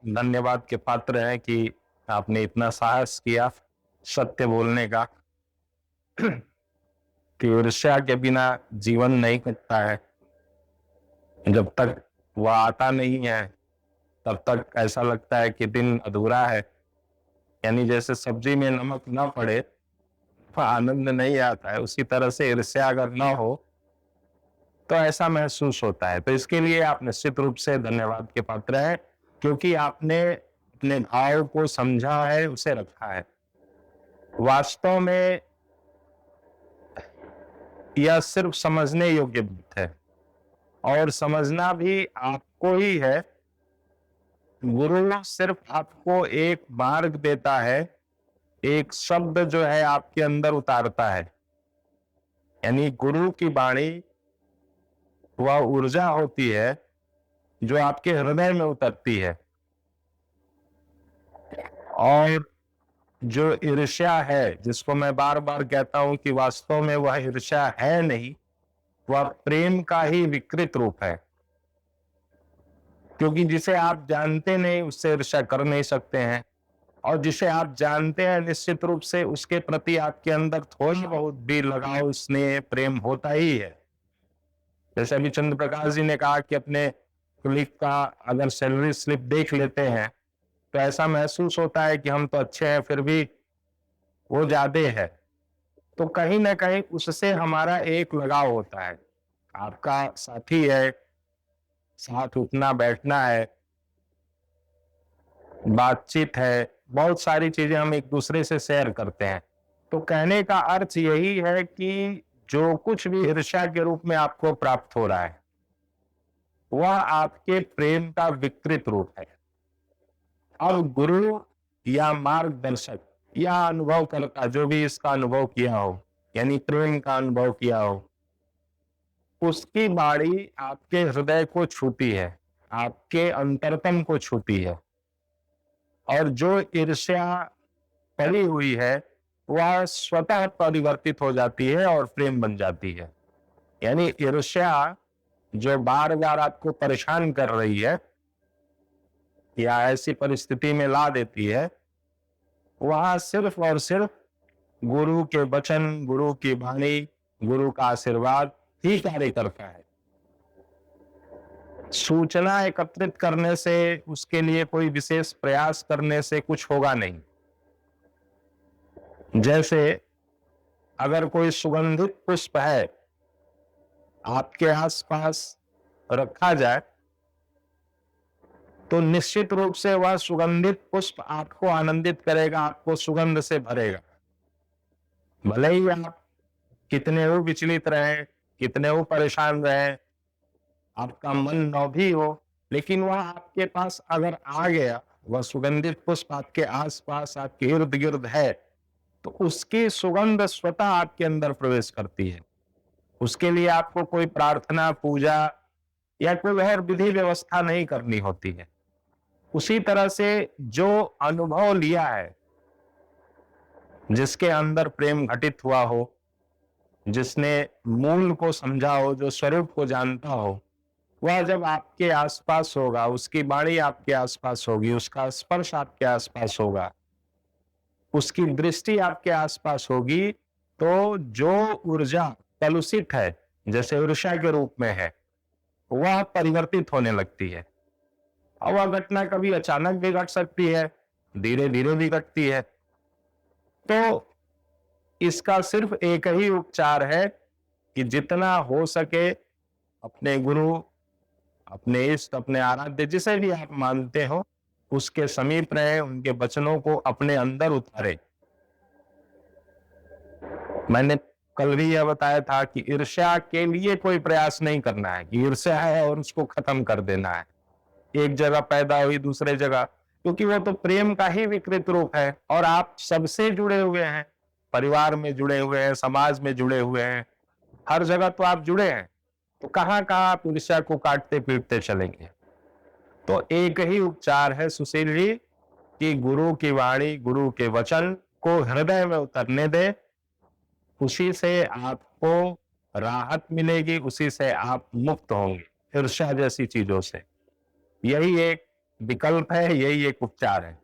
धन्यवाद के पात्र हैं कि आपने इतना साहस किया सत्य बोलने का कि ईर्ष्या के बिना जीवन नहीं कटता है। जब तक वह आता नहीं है तब तक ऐसा लगता है कि दिन अधूरा है। यानी जैसे सब्जी में नमक ना पड़े तो आनंद नहीं आता है, उसी तरह से ईर्ष्या अगर ना हो तो ऐसा महसूस होता है। तो इसके लिए आप निश्चित रूप से धन्यवाद के पात्र हैं, क्योंकि आपने अपने भाव को समझा है, उसे रखा है। वास्तव में यह सिर्फ समझने योग्य बात है, और समझना भी आपको ही है। गुरु सिर्फ आपको एक मार्ग देता है, एक शब्द जो है आपके अंदर उतारता है। यानी गुरु की वाणी वह ऊर्जा होती है जो आपके हृदय में उतरती है। और जो ईर्ष्या है, जिसको मैं बार बार कहता हूं कि वास्तव में वह ईर्ष्या है नहीं, वह प्रेम का ही विकृत रूप है। क्योंकि जिसे आप जानते नहीं उससे ईर्ष्या कर नहीं सकते हैं, और जिसे आप जानते हैं निश्चित रूप से उसके प्रति आपके अंदर थोड़ा बहुत भी लगाव, स्नेह, प्रेम होता ही है। जैसे अभी चंद्र प्रकाश जी ने कहा कि अपने क्लिक का अगर सैलरी स्लिप देख लेते हैं तो ऐसा महसूस होता है कि हम तो अच्छे हैं, फिर भी वो ज्यादा है। तो कहीं ना कहीं उससे हमारा एक लगाव होता है। आपका साथी है, साथ उठना बैठना है, बातचीत है, बहुत सारी चीजें हम एक दूसरे से शेयर करते हैं। तो कहने का अर्थ यही है कि जो कुछ भी ईर्ष्या के रूप में आपको प्राप्त हो रहा है वह आपके प्रेम का विकृत रूप है। और गुरु या मार्गदर्शक या अनुभव करता, जो भी इसका अनुभव किया हो, यानी प्रेम का अनुभव किया हो, उसकी वाणी आपके हृदय को छूती है, आपके अंतरतम को छूती है। और जो ईर्ष्या पड़ी हुई है वह स्वतः परिवर्तित हो जाती है और प्रेम बन जाती है। यानी ईर्ष्या जो बार बार आपको परेशान कर रही है या ऐसी परिस्थिति में ला देती है, वह सिर्फ और सिर्फ गुरु के वचन, गुरु की वाणी, गुरु का आशीर्वाद ही कार्य करता है। सूचना एकत्रित करने से, उसके लिए कोई विशेष प्रयास करने से कुछ होगा नहीं। जैसे अगर कोई सुगंधित पुष्प है आपके आसपास रखा जाए तो निश्चित रूप से वह सुगंधित पुष्प आपको आनंदित करेगा, आपको सुगंध से भरेगा। भले ही आप कितने वो विचलित रहे, कितने वो परेशान रहे, आपका मन न भी हो, लेकिन वह आपके पास अगर आ गया, वह सुगंधित पुष्प आपके आसपास, आपके इर्द गिर्द है, तो उसकी सुगंध स्वतः आपके अंदर प्रवेश करती है। उसके लिए आपको कोई प्रार्थना, पूजा या कोई वह विधि व्यवस्था नहीं करनी होती है। उसी तरह से जो अनुभव लिया है, जिसके अंदर प्रेम घटित हुआ हो, जिसने मूल को समझा हो, जो स्वरूप को जानता हो, वह जब आपके आसपास होगा, उसकी वाणी आपके आसपास होगी, उसका स्पर्श आपके आसपास होगा, उसकी दृष्टि आपके आसपास होगी, तो जो ऊर्जा कलुषित है, जैसे ईर्ष्या के रूप में है, वह परिवर्तित होने लगती है। और वह घटना कभी अचानक भी घट सकती है, धीरे धीरे भी घटती है। तो इसका सिर्फ एक ही उपचार है कि जितना हो सके अपने गुरु, अपने इष्ट, अपने आराध्य, जिसे भी आप मानते हो, उसके समीप रहे, उनके वचनों को अपने अंदर उतारे। मैंने कल भी यह बताया था कि ईर्ष्या के लिए कोई प्रयास नहीं करना है कि ईर्ष्या है और उसको खत्म कर देना है, एक जगह पैदा हुई दूसरे जगह, क्योंकि वो तो प्रेम का ही विकृत रूप है। और आप सबसे जुड़े हुए हैं, परिवार में जुड़े हुए हैं, समाज में जुड़े हुए हैं, हर जगह तो आप जुड़े हैं। तो कहाँ कहाँ आप ईर्ष्या को काटते पीटते चलेंगे। तो एक ही उपचार है सुशील जी, कि गुरु की वाणी, गुरु के वचन को हृदय में उतरने दे। उसी से आपको राहत मिलेगी, उसी से आप मुक्त होंगे ईर्ष्या जैसी चीजों से। यही एक विकल्प है, यही एक उपचार है।